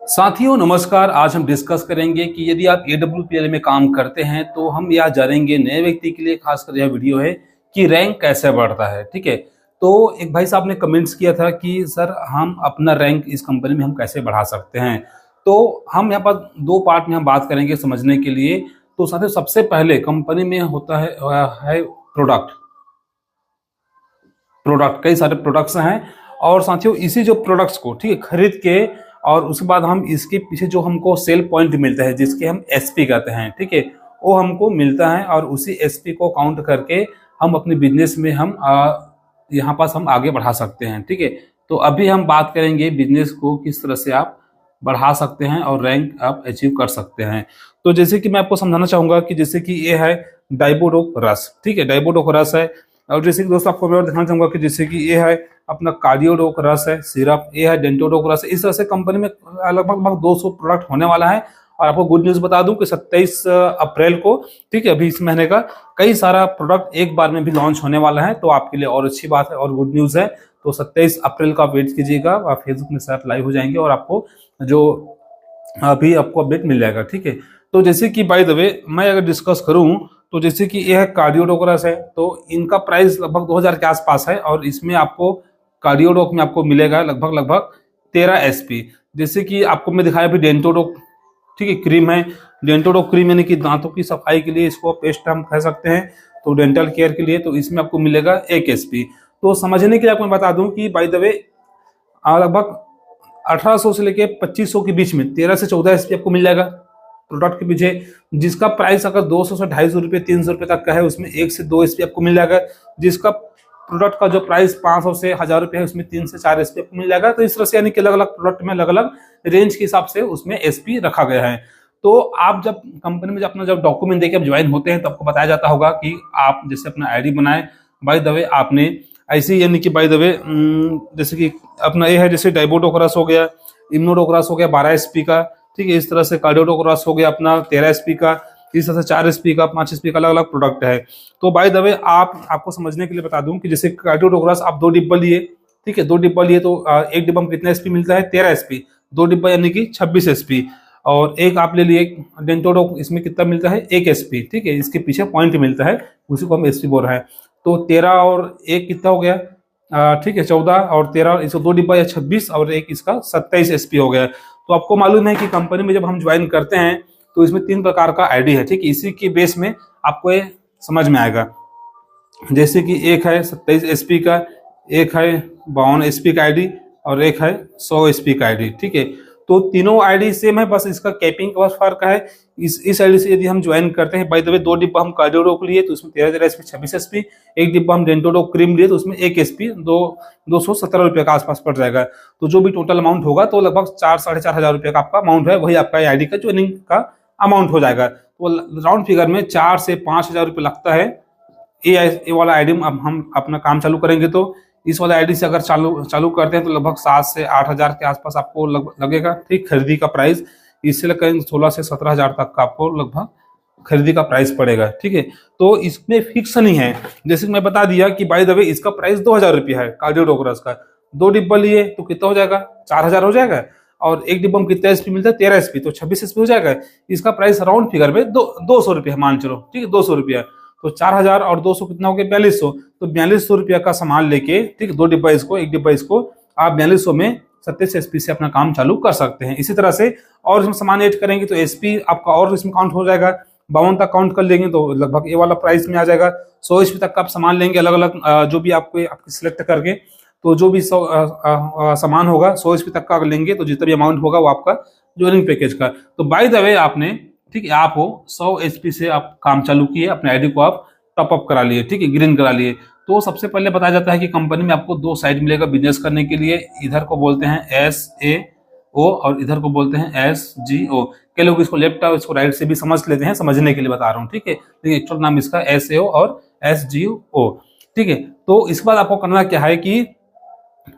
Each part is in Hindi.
साथियों नमस्कार। आज हम डिस्कस करेंगे कि यदि आप AWPL में काम करते हैं तो हम यहाँ जानेंगे नए व्यक्ति के लिए खासकर यह वीडियो है कि रैंक कैसे बढ़ता है। ठीक है, तो एक भाई साहब ने कमेंट्स किया था कि सर हम अपना रैंक इस कंपनी में हम कैसे बढ़ा सकते हैं। तो हम यहाँ पर दो पार्ट में हम बात करेंगे समझने के लिए। तो साथियों सबसे पहले कंपनी में होता है प्रोडक्ट। कई सारे प्रोडक्ट्स हैं और साथियों इसी जो प्रोडक्ट्स को ठीक है खरीद के और उसके बाद हम इसके पीछे जो हमको सेल पॉइंट मिलता है जिसके हम SP कहते हैं, ठीक है, वो हमको मिलता है और उसी SP को काउंट करके हम अपने बिजनेस में हम यहाँ पास हम आगे बढ़ा सकते हैं। ठीक है, तो अभी हम बात करेंगे बिजनेस को किस तरह से आप बढ़ा सकते हैं और रैंक आप अचीव कर सकते हैं। तो जैसे कि मैं आपको समझाना चाहूंगा कि जैसे कि ये है डाइबोडोक रस। ठीक है, डाइबोडोक रस है। और जैसे कि दोस्तों आपको मैं और दिखाना चाहूंगा कि जैसे कि ये है अपना कार्डियोडोक रस है सिरप, ये है डेंटोडोक रस है। इस तरह से कंपनी में लगभग 200 प्रोडक्ट होने वाला है। और आपको गुड न्यूज बता दूं कि 27 अप्रैल को, ठीक है, अभी इस महीने का कई सारा प्रोडक्ट एक बार में भी लॉन्च होने वाला है। तो आपके लिए और अच्छी बात है और गुड न्यूज है। तो 27 अप्रैल का वेट कीजिएगा, आप फेसबुक में साथ लाइव हो जाएंगे और आपको जो अभी आपको अपडेट मिल जाएगा। ठीक है, तो जैसे कि बाय द वे मैं अगर डिस्कस करूं तो जैसे कि ये है कार्डियोडोक रस है, तो इनका प्राइस लगभग 2000 के आसपास है और इसमें आपको कार्डियोडोक में आपको मिलेगा लगभग 13 SP। जैसे कि आपको मैं दिखाया अभी डेंटोडोक, ठीक है, क्रीम है। डेंटोडोक क्रीम यानी कि दांतों की सफाई के लिए इसको पेस्ट हम कह सकते हैं, तो डेंटल केयर के लिए, तो इसमें आपको मिलेगा 1 SP। तो समझने के लिए आपको मैं बता दूं कि बाय द वे लगभग 1800 से लेके 2500 के बीच में 13 से 14 SP आपको मिल जाएगा प्रोडक्ट के पीछे, जिसका प्राइस अगर 200 से 250 रुपये 300 रुपये तक का है उसमें 1 से 2 SP आपको मिल जाएगा। जिसका प्रोडक्ट का जो प्राइस 500 से 1000 रुपये है उसमें 3 से 4 SP आपको मिल जाएगा। तो इस तरह से यानी कि अलग अलग प्रोडक्ट में अलग अलग रेंज के हिसाब से उसमें SP रखा गया है। तो आप जब कंपनी में अपना जब डॉक्यूमेंट देके ज्वाइन होते हैं तो आपको बताया जाता होगा कि आप जैसे अपना ID बनाए, बाय द वे आपने ऐसे यानी कि बाय द वे जैसे कि अपना ये है जैसे डाइबोडोक रस हो गया, इम्नोडोक रस हो गया 12 SP का, ठीक है, इस तरह से कार्डियोडोक रस हो गया अपना 13 SP का, इस तरह से 4 SP का 5 SP का अलग अलग प्रोडक्ट है। तो बाय द वे आपको समझने के लिए बता दूं कि जैसे कार्डियोडोक रस आप 2 डिब्बा लिए, ठीक है, 2 डिब्बा लिए तो एक डिब्बा में कितना SP मिलता है 13 SP, 2 डिब्बा यानी कि 26 SP। और एक आप ले लिए डेंटोडोक, इसमें कितना मिलता है 1 SP, ठीक है, इसके पीछे पॉइंट मिलता है उसी को हम SP बोल रहे हैं। तो 13 और 1 कितना हो गया, ठीक है 14, और 13 इसको 2 डिब्बा या 26 और एक इसका 27 SP हो गया। तो आपको मालूम है कि कंपनी में जब हम ज्वाइन करते हैं तो इसमें 3 प्रकार का ID है, ठीक है, इसी के बेस में आपको ये समझ में आएगा। जैसे कि एक है 27 SP का, एक है 52 SP का ID और एक है 100 SP का ID, ठीक है। तो तीनों ID सेम है, बस इसका कैपिंग का बस फर्क है। इस ID से यदि हम ज्वाइन करते हैं, बाय द वे 2 डिब्बा हम कार्डियोडोक लिए तो उसमें 13 SP 26 SP, एक डिब्बा हम डेंटोडोक क्रीम लिए तो उसमें 1 SP 217 रुपये का आसपास पड़ जाएगा। तो जो भी टोटल अमाउंट होगा तो लगभग 4-4.5 रुपये का आपका अमाउंट है, वही आपका ID का ज्वाइनिंग का अमाउंट हो जाएगा। तो राउंड फिगर में 4 से 5,000 रुपये लगता है। ये वाला आईडी हम अपना काम चालू करेंगे तो इस वाले आईडी से अगर चालू करते हैं तो लगभग 7 से 8,000 के आसपास आपको लगेगा, ठीक, खरीदी का प्राइस। इससे लेकर 16 से 17,000 तक का आपको लगभग खरीदी का प्राइस पड़ेगा, ठीक है। तो इसमें फिक्स नहीं है, जैसे मैं बता दिया कि बाय द वे इसका प्राइस 2,000 रुपये है कार्डियोडोक रस का। 2 डिब्बा लिए तो कितना हो जाएगा 4,000 हो जाएगा, और एक डिब्बा में कितना SP मिलता है 13 SP, तो 26 SP हो जाएगा। इसका प्राइस राउंड फिगर में 200 रुपये मान चलो, ठीक है, 200 रुपया। तो 4,000 और 200 कितना हो गया 4200। तो 4200 रुपया का सामान लेके, ठीक, 2 डिब्बा इसको, एक डिब्बा इसको, आप 4200 में 27 SP से अपना काम चालू कर सकते हैं। इसी तरह से और इसमें सामान ऐड करेंगे तो SP आपका और इसमें काउंट हो जाएगा। 52 तक काउंट कर लेंगे तो लगभग ये वाला प्राइस में आ जाएगा। 100 SP तक का आप सामान लेंगे अलग अलग जो भी आपको सिलेक्ट करके, तो जो भी सामान होगा 100 SP तक का लेंगे तो जितना भी अमाउंट होगा वो आपका ज्वाइनिंग पैकेज का। तो बाय द वे आपने, ठीक है, आप हो 100 SP से आप काम चालू किए, अपने आईडी को आप टॉप अप करा लिए, ठीक है, ग्रीन करा लिए। तो सबसे पहले बताया जाता है कि कंपनी में आपको 2 साइड मिलेगा बिजनेस करने के लिए। इधर को बोलते हैं SAO और इधर को बोलते हैं SGO। कई लोग इसको लेफ्ट और इसको राइट से भी समझ लेते हैं, समझने के लिए बता रहा हूँ, ठीक है, लेकिन एक्चुअल नाम इसका SAO और SGO, ठीक है। तो इसके बाद आपको करना क्या है कि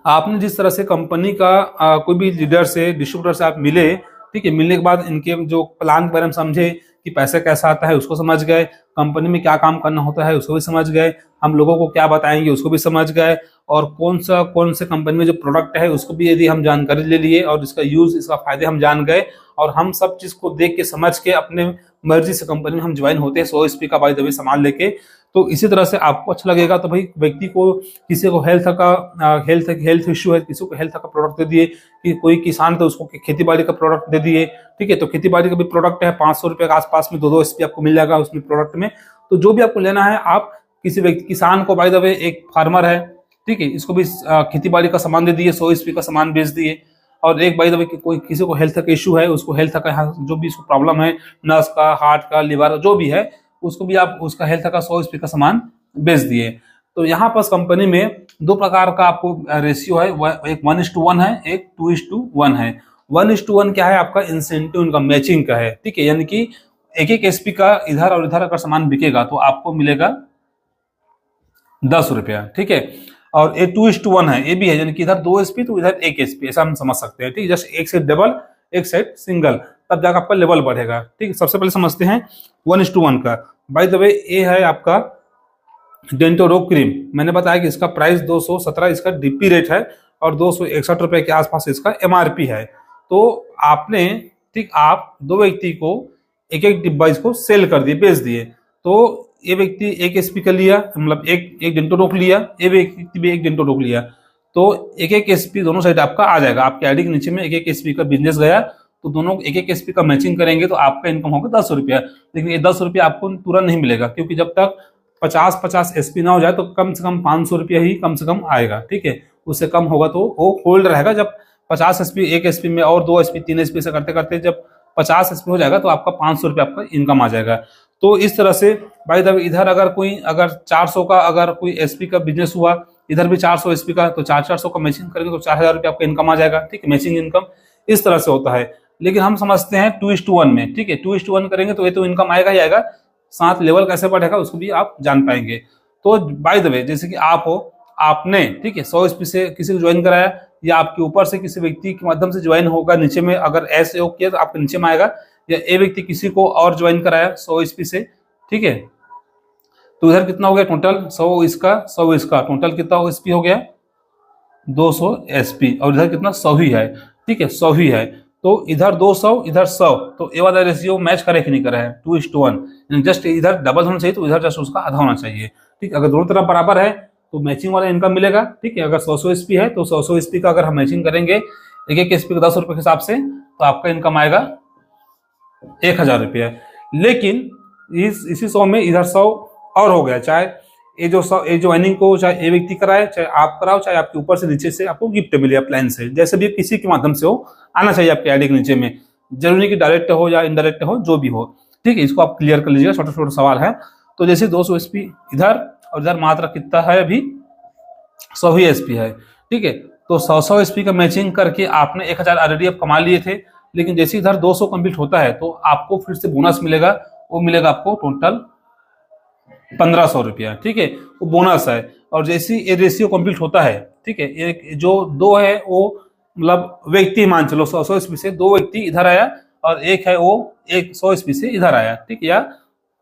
आपने जिस तरह से कंपनी का कोई भी लीडर से, डिस्ट्रीब्यूटर से आप मिले, ठीक है, मिलने के बाद इनके जो प्लान के बारे में समझे कि पैसे कैसा आता है उसको समझ गए, कंपनी में क्या काम करना होता है उसको भी समझ गए, हम लोगों को क्या बताएंगे उसको भी समझ गए, और कौन से कंपनी में जो प्रोडक्ट है उसको भी यदि हम जानकारी ले लिए और इसका यूज, इसका फायदे हम जान गए, और हम सब चीज को देख के समझ के अपने मर्जी से कंपनी में हम ज्वाइन होते हैं 100 एचपी का बाय द वे सामान लेके। तो इसी तरह से आपको अच्छा लगेगा। तो भाई व्यक्ति को, किसी को हेल्थ इश्यू है, किसी को हेल्थ का प्रोडक्ट दे दिए, कि कोई किसान तो उसको खेती बाड़ी का प्रोडक्ट दे दिए, ठीक है। तो खेती बाड़ी का भी प्रोडक्ट है 500 रुपये के आसपास में 2 एचपी आपको मिल जाएगा उसमें प्रोडक्ट में। तो जो भी आपको लेना है, आप किसी व्यक्ति, किसान को बाय द वे, एक फार्मर है, ठीक है, इसको भी खेती बाड़ी का सामान दे दिए, 100 एचपी का सामान बेच दिए। और एक बाय द वे कोई किसी को हेल्थ का इशू है, उसको हेल्थ का जो भी उसको प्रॉब्लम है, नस का, हार्ट का, लिवर, जो भी है, उसको भी आप उसका हेल्थ का 100 एचपी का सामान बेच दिए। तो यहाँ पर कंपनी में 2 प्रकार का आपको रेशियो है, एक 1:1 है, एक 2:1 है। 1:1 क्या है? आपका इंसेंटिव इनका मैचिंग का है, ठीक है। यानी कि एक एचपी का इधर और इधर अगर सामान बिकेगा तो आपको मिलेगा 10 रुपया, ठीक है। और ये 2:1 है, ये भी है, यानी कि इधर 2 एचपी तो इधर 1 एचपी, ऐसा हम समझ सकते हैं, ठीक है। जस्ट एक साइड डबल, एक साइड सिंगल, तब जाकर आपका लेवल बढ़ेगा, ठीक है। सबसे पहले समझते हैं 1:1 का। बाय द वे ये है आपका डेंटोरो क्रीम। मैंने बताया कि इसका प्राइस 217 इसका डीपी रेट है और 261 रुपए के आसपास इसका एमआरपी है। तो आपने, ठीक, आप 2 व्यक्ति को एक डिब्बा इसको सेल कर दिए, बेच दिए। तो ये व्यक्ति 1 एचपी का लिया, मतलब एक डेंटोरोक लिया, ये व्यक्ति भी 1 डेंटोरोक लिया, तो 1 एचपी दोनों साइड आपका आ जाएगा। आपके आईडी के नीचे में 1 एचपी का बिजनेस गया, तो दोनों 1 एचपी का मैचिंग करेंगे तो आपका इनकम होगा 10 रुपया। लेकिन ये 10 रुपया आपको तुरंत नहीं मिलेगा, क्योंकि जब तक 50 एचपी ना हो जाए तो कम से कम 500 रुपया ही कम से कम आएगा, ठीक है। उससे कम होगा तो वो होल्ड रहेगा। जब 50 एचपी 1 एचपी में और 2 एचपी 3 एचपी से करते करते जब 50 एचपी हो जाएगा तो आपका 500 रुपया आपका इनकम आ जाएगा। तो इस तरह से बाय द वे इधर अगर 400 का अगर कोई एचपी का बिजनेस हुआ, इधर भी 400 एचपी का, तो 400 का मैचिंग करेंगे तो 4000 रुपया आपका इनकम आ जाएगा, ठीक है। मैचिंग इनकम इस तरह से होता है। लेकिन हम समझते हैं 2:1 में, ठीक है। 2:1 करेंगे तो ये तो इनकम आएगा ही आएगा, साथ लेवल कैसे बढ़ेगा उसको भी आप जान पाएंगे। तो बाय द वे जैसे कि आप हो, आपने, ठीक है, 100 एचपी से किसी को ज्वाइन कराया, या आपके ऊपर से किसी व्यक्ति के माध्यम से ज्वाइन होगा, नीचे में अगर ऐसे हो किया तो आपके नीचे में आएगा, या ए व्यक्ति किसी को और ज्वाइन कराया 100 एचपी से, ठीक है। तो इधर कितना हो गया टोटल? 100 इसका टोटल कितना एचपी हो गया? 200 एचपी। और इधर कितना? 100 ही है, ठीक है, 100 ही है। तो इधर 200 इधर 100, तो ये वाला रेशियो मैच करे कि नहीं करे है? 2:1। जस्ट इधर डबल होना चाहिए तो इधर जस्ट उसका आधा होना चाहिए, ठीक। अगर दोनों तरफ बराबर है तो मैचिंग वाला इनकम मिलेगा, ठीक है। अगर 100 एचपी है तो 100 एचपी का अगर हम मैचिंग करेंगे 1 एचपी का 10 रुपए के हिसाब से, तो आपका इनकम आएगा 1000 रुपया। लेकिन इसी 100 में इधर 100 और हो गया, चाहे ये जो ज्वाइनिंग को चाहे ए व्यक्ति कराए, चाहे आप कराओ, चाहे आपके ऊपर से नीचे से आपको गिफ्ट मिले प्लान से, जैसे भी किसी के माध्यम से हो, आना चाहिए आपके आईडी के नीचे में। जरूरी कि डायरेक्ट हो या इनडायरेक्ट हो, जो भी हो, ठीक है। इसको आप क्लियर कर लीजिएगा, छोटा छोटा सवाल है। तो जैसे 200 एचपी इधर और इधर मात्रा कितना है? अभी 100 ही एचपी है, ठीक है। तो 100 एचपी का मैचिंग करके आपने 1000 ऑलरेडी आप कमा लिए थे। लेकिन जैसे इधर 200 कंप्लीट होता है तो आपको फिर से बोनस मिलेगा, वो मिलेगा आपको टोटल 1500 रुपया, ठीक है, वो बोनस है। और जैसे ये रेशियो कंप्लीट होता है, ठीक है, एक जो 2 है वो मतलब व्यक्ति मान चलो 100 ईस्वी से 2 व्यक्ति इधर आया, और एक है वो 100 ईस्वी से इधर आया, ठीक है, या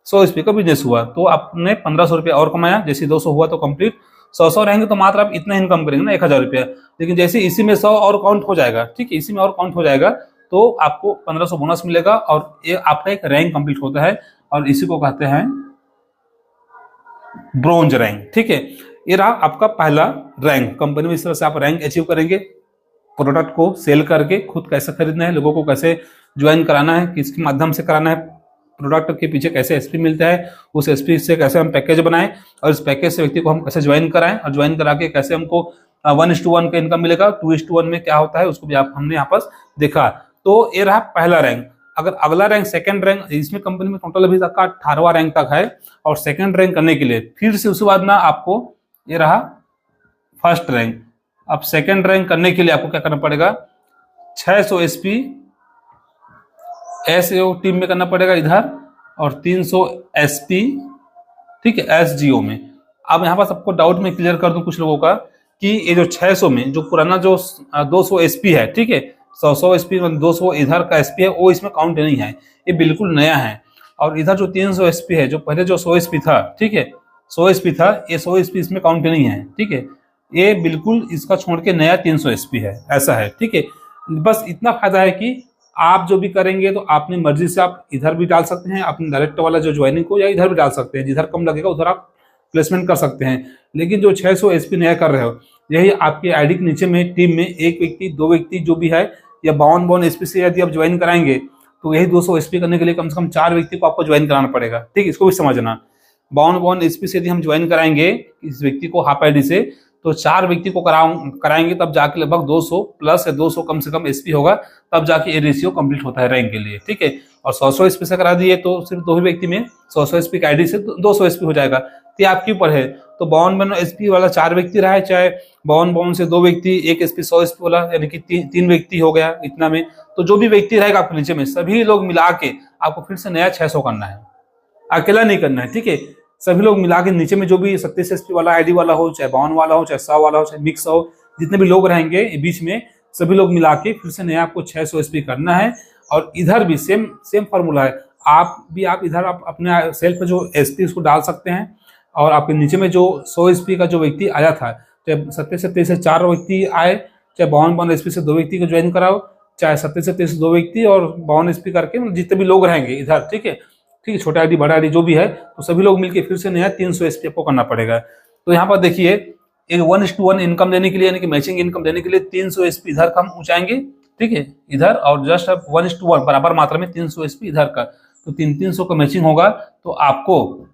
100 ईस्वी का बिजनेस हुआ, तो आपने 1500 रुपया और कमाया। जैसे 200 हुआ तो कंप्लीट 100 रहेंगे तो मात्र आप इतना इनकम करेंगे ना, 1000 रुपया। लेकिन जैसे इसी में 100 और काउंट हो जाएगा, ठीक है, इसी में और काउंट हो जाएगा, तो आपको 1500 बोनस मिलेगा, और ये आपका एक रैंक कंप्लीट होता है, और इसी को कहते हैं ब्रोंज रैंक, ठीक है। ये रहा आपका पहला रैंक। कंपनी में इस तरह से आप रैंक अचीव करेंगे। प्रोडक्ट को सेल करके खुद कैसे खरीदना है, लोगों को कैसे ज्वाइन कराना है, किसके माध्यम से कराना है, प्रोडक्ट के पीछे कैसे एसपी मिलता है, उस एसपी से कैसे हम पैकेज बनाएं, और इस पैकेज से व्यक्ति को हम कैसे ज्वाइन कराएं, और ज्वाइन करा के कैसे हमको 1:1 का इनकम मिलेगा, 2:1 में क्या होता है उसको भी हमने यहाँ पर देखा। तो ये रहा पहला रैंक। अगर अगला रैंक सेकंड रैंक, इसमें कंपनी में टोटल अभी तक का 18वां रैंक तक है, और सेकंड रैंक करने के लिए फिर से उसके बाद ना आपको ये रहा फर्स्ट रैंक। अब सेकंड रैंक करने के लिए आपको क्या करना पड़ेगा? 600 एसपी एसएओ टीम में करना पड़ेगा इधर, और 300 एसपी, ठीक है, एसजीओ में। अब यहाँ पर सबको डाउट में क्लियर कर दूं कुछ लोगों का कि ये जो 600 में जो पुराना जो 200 एसपी है, ठीक है, 100 एसपी 200 इधर का एसपी है, वो इसमें काउंट नहीं है, ये बिल्कुल नया है। और इधर जो 300 एसपी है, जो पहले जो 100 एसपी था, ठीक है, 100 एसपी था, ये 100 एसपी इसमें काउंट नहीं है, ठीक है, ये बिल्कुल इसका छोड़ के नया 300 एसपी है, ऐसा है, ठीक है। बस इतना फायदा है कि आप जो भी करेंगे तो अपनी मर्जी से आप इधर भी डाल सकते हैं अपने डायरेक्ट वाला जो ज्वाइनिंग को, या इधर भी डाल सकते हैं, जिधर कम लगेगा उधर आप प्लेसमेंट कर सकते हैं। लेकिन जो 600 एसपी नया कर रहे हो, यही आपके आईडी के नीचे में टीम में एक व्यक्ति, 2 व्यक्ति जो भी है, या 52 एसपी से यदि आप ज्वाइन कराएंगे तो यही 200 एसपी करने के लिए कम से कम 4 व्यक्ति को आपको ज्वाइन कराना पड़ेगा, ठीक है, इसको भी समझना। 52 एसपी से यदि हम ज्वाइन कराएंगे इस व्यक्ति को हाफ आईडी से, तो 4 व्यक्ति को कराएंगे, तब जाके लगभग 200 प्लस या 200 कम से कम एसपी होगा, तब जाके ये रेशियो कंप्लीट होता है रैंक के लिए, ठीक है। और 100 एसपी से करा दिए तो सिर्फ 2 ही व्यक्ति में 100 एसपी की आईडी से 200 एसपी हो जाएगा। तो आपके ऊपर है, तो 52 एसपी वाला 4 व्यक्ति रहा है, चाहे 52 से 2 व्यक्ति, 1 एसपी 100 एसपी वाला, यानी कि 3 व्यक्ति हो गया इतना में। तो जो भी व्यक्ति रहेगा आपके नीचे में, सभी लोग मिला के आपको फिर से नया 600 करना है, अकेला नहीं करना है, ठीक है। सभी लोग मिला के नीचे में जो भी 27 एसपी वाला आईडी वाला हो, चाहे 52 वाला हो, चाहे 100 वाला हो, चाहे मिक्स हो, जितने भी लोग रहेंगे बीच में, सभी लोग मिला के फिर से नया आपको 600 एसपी करना है। और इधर भी सेम फॉर्मूला है, आप इधर आप अपने सेल्फ पे जो एसपी उसको डाल सकते हैं, और आपके नीचे में जो 100 एसपी का जो व्यक्ति आया था, चाहे 27 से 4 व्यक्ति आए, चाहे 52 एसपी से 2 व्यक्ति को ज्वाइन कराओ, चाहे 27 से 2 व्यक्ति और 52 एसपी करके जितने भी लोग रहेंगे इधर, ठीक है, छोटा आईडी बड़ा आईडी जो भी है, तो सभी लोग मिलके फिर से नया 300 एसपी आपको करना पड़ेगा। तो यहाँ पर देखिए, एक 1:1 इनकम देने के लिए, यानी कि मैचिंग इनकम देने के लिए 300 एसपी इधर का हम ऊंचाएंगे, ठीक है, इधर, और जस्ट 1:1 बराबर मात्रा में 300 एसपी इधर का, तो 300 का मैचिंग होगा, तो आपको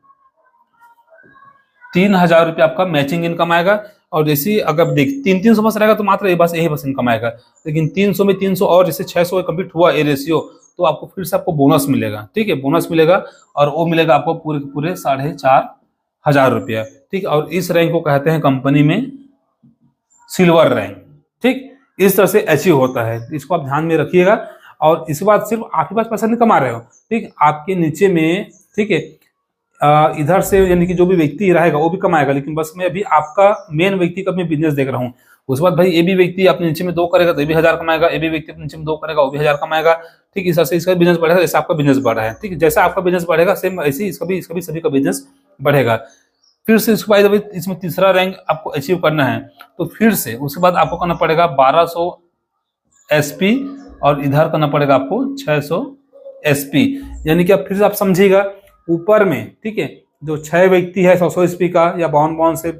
3000 रुपये आपका मैचिंग इनकम आएगा। और जैसे अगर देख 300 बस रहेगा तो मात्र यही बस इनकम आएगा, लेकिन 300 में 300 और जैसे 600 कंप्लीट हुआ ए रेशियो, तो आपको फिर से आपको बोनस मिलेगा, ठीक है, बोनस मिलेगा, और वो मिलेगा आपको पूरे 4500 रुपया, ठीक। और इस रैंक को कहते हैं कंपनी में सिल्वर रैंक, ठीक। इस तरह से अचीव होता है, इसको आप ध्यान में रखिएगा। और इस बात सिर्फ आप ही पास पैसा नहीं कमा रहे हो, ठीक, आपके नीचे में, ठीक है, इधर से यानी कि जो भी व्यक्ति रहेगा वो भी कमाएगा, लेकिन बस मैं अभी आपका मेन व्यक्ति का मैं बिजनेस देख रहा हूँ। उसके बाद भाई ये भी व्यक्ति अपने नीचे में 2 करेगा तो ये भी 1000 कमाएगा, ये भी व्यक्ति अपने नीचे में 2 करेगा वो भी 1000 कमाएगा, ठीक। इस तरह से इसका बिजनेस बढ़ेगा, जैसे आपका बिजनेस बढ़ा है, ठीक है, जैसा आपका बिजनेस बढ़ेगा सेम ऐसे ही इसका भी सभी का बिजनेस बढ़ेगा। फिर से इसके बाद इसमें तीसरा रैंक आपको अचीव करना है, तो फिर से उसके बाद आपको करना पड़ेगा 1200 एसपी, और इधर करना पड़ेगा आपको 600 एसपी, यानी कि आप फिर से आप समझिएगा, ऊपर में, ठीक है, जो 6 व्यक्ति है 100 एसपी का, या 52 से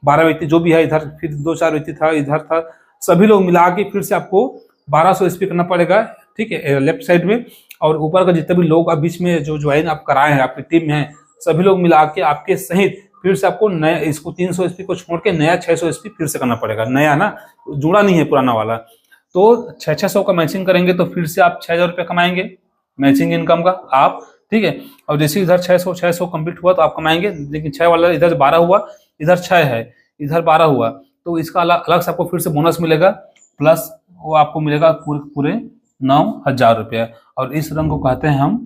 12 व्यक्ति जो भी है, इधर फिर 2-4 व्यक्ति था, इधर था, सभी लोग मिला के फिर से आपको 1200 एसपी करना पड़ेगा, ठीक है, लेफ्ट साइड में। और ऊपर का जितने भी लोग आप बीच में जो ज्वाइन आप कराए हैं आपकी टीम में है, सभी लोग मिला के आपके सहित फिर से आपको नया, इसको 300 एसपी को छोड़ के नया 600 एसपी फिर से करना पड़ेगा, नया ना, जुड़ा नहीं है पुराना वाला। तो 600 का मैचिंग करेंगे तो फिर से आप 6000 रुपये कमाएंगे मैचिंग इनकम का आप, ठीक है। और जैसे इधर 600 कंप्लीट हुआ तो आप कमाएंगे, लेकिन 6 वाला इधर 12 हुआ, इधर 6 है, इधर 12 हुआ, तो इसका अलग से आपको फिर से बोनस मिलेगा, प्लस वो आपको मिलेगा पूरे 9000 रुपया। और इस रंग को कहते हैं हम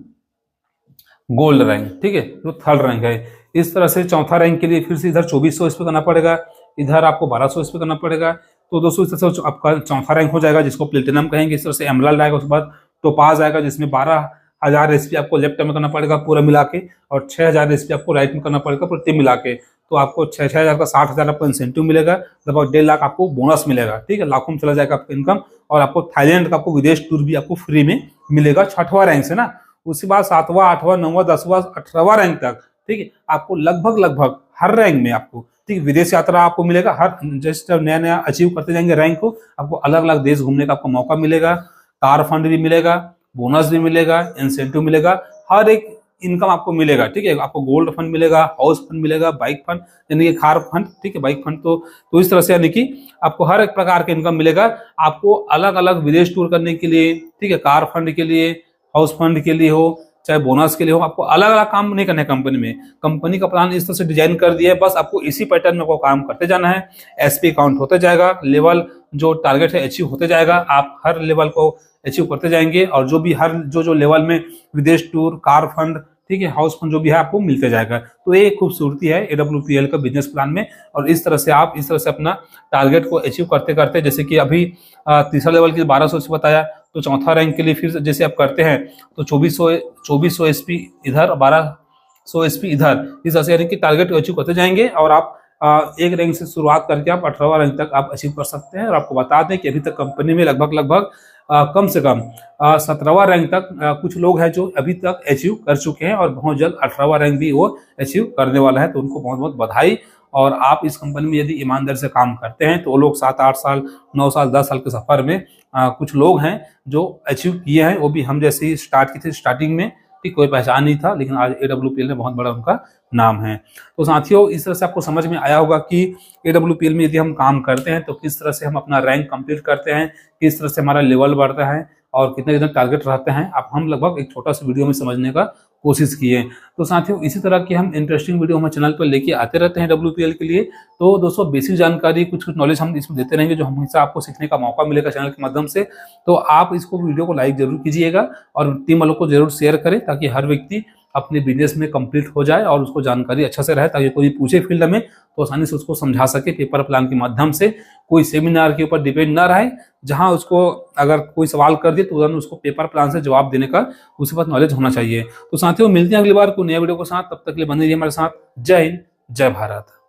गोल्ड रैंक, ठीक है, जो थर्ड रैंक है। इस तरह से चौथा रैंक के लिए फिर से इधर 2400 एसपी करना पड़ेगा, इधर आपको 1200 एसपी करना पड़ेगा। तो दोस्तों इस तरह से आपका चौथा रैंक हो जाएगा, जिसको प्लेटिनम कहेंगे। इस तरह से एमराल्ड आएगा, उसके बाद टोपाज आएगा, जिसमें 12000 एसपी आपको लेफ्ट में करना पड़ेगा पूरा मिला के, और 6000 एसपी आपको राइट में करना पड़ेगा पूरा टीम मिला के। तो आपको 6000 का 60,000 आपको इंसेंटिव मिलेगा, लगभग 1.5 लाख आपको बोनस मिलेगा, ठीक है, लाखों में चला जाएगा आपका इनकम। और आपको थाईलैंड का आपको विदेश टूर भी आपको फ्री में मिलेगा, 6वां रैंक से ना। उसके बाद 7वां, 8वां, 9वां, 10वां, 18वां रैंक तक, ठीक है, आपको लगभग हर रैंक में आपको, ठीक, विदेश यात्रा आपको मिलेगा। हर जैसे नया अचीव करते जाएंगे रैंक को, आपको अलग अलग देश घूमने का आपको मौका मिलेगा, कार फंड भी मिलेगा, बोनस भी मिलेगा, इंसेंटिव मिलेगा, हर एक इनकम आपको मिलेगा, ठीक है। आपको गोल्ड फंड मिलेगा, हाउस फंड मिलेगा, बाइक फंड यानी कि कार फंड, ठीक है, बाइक फंड। तो इस तरह से यानी कि आपको हर एक प्रकार के इनकम मिलेगा। आपको अलग अलग विदेश टूर करने के लिए, ठीक है, कार फंड के लिए, हाउस फंड के लिए हो, चाहे बोनस के लिए हो, आपको अलग अलग काम नहीं करना है कंपनी में। कंपनी का प्लान इस तरह से डिजाइन कर दिया है, बस आपको इसी पैटर्न में काम करते जाना है। एसपी काउंट होते जाएगा, लेवल जो टारगेट है अचीव होते जाएगा, आप हर लेवल को अचीव करते जाएंगे। और जो भी जो लेवल में विदेश टूर, कार फंड, ठीक है, हाउस फंड जो भी है आपको मिलते जाएगा। तो ये खूबसूरती है AWPL का बिजनेस प्लान में। और इस तरह से आप इस तरह से अपना टारगेट को अचीव करते करते, जैसे कि अभी तीसरा लेवल की 1200 से बताया, तो चौथा रैंक के लिए फिर जैसे आप करते हैं तो 2400 SP इधर, 1200 SP इधर, इस तरह से यानी कि टारगेट अचीव करते जाएंगे। और आप एक रैंक से शुरुआत करके आप 18वां रैंक तक आप अचीव कर सकते हैं। और आपको बता दें कि अभी तक कंपनी में लगभग कम से कम 17वां रैंक तक कुछ लोग हैं जो अभी तक अचीव कर चुके हैं, और बहुत जल्द 18वां रैंक भी वो अचीव करने वाला है। तो उनको बहुत बहुत बधाई। और आप इस कंपनी में यदि ईमानदारी से काम करते हैं तो वो लोग 7-8 साल, 9 साल, 10 साल के सफर में कुछ लोग हैं जो अचीव किए हैं। वो भी हम जैसे ही स्टार्ट की थी स्टार्टिंग में, कि कोई पहचान नहीं था, लेकिन आज AWPL में बहुत बड़ा उनका नाम है। तो साथियों, इस तरह से आपको समझ में आया होगा कि AWPL में यदि हम काम करते हैं तो किस तरह से हम अपना रैंक कंप्लीट करते हैं, किस तरह से हमारा लेवल बढ़ता है और कितने कितने टारगेट रहते हैं। अब हम लगभग एक छोटा सा वीडियो में समझने का कोशिश किए। तो साथियों, इसी तरह की हम इंटरेस्टिंग वीडियो हमारे चैनल पर लेके आते रहते हैं AWPL के लिए। तो दोस्तों, बेसिक जानकारी, कुछ कुछ नॉलेज हम इसमें देते रहेंगे जो हमेशा आपको सीखने का मौका मिलेगा चैनल के माध्यम से। तो आप इसको वीडियो को लाइक जरूर कीजिएगा और टीम वालों को जरूर शेयर करें, ताकि हर व्यक्ति अपने बिजनेस में कंप्लीट हो जाए और उसको जानकारी अच्छा से रहे, ताकि कोई पूछे फील्ड में तो आसानी से उसको समझा सके पेपर प्लान के माध्यम से। कोई सेमिनार के ऊपर डिपेंड ना रहे, जहां उसको अगर कोई सवाल कर दिए तो तुरंत उसको पेपर प्लान से जवाब देने का उसके पास नॉलेज होना चाहिए। तो साथियों, मिलते हैं अगली बार को नया वीडियो के साथ। तब तक के लिए बने रहिए हमारे साथ। जय हिंद, जय भारत।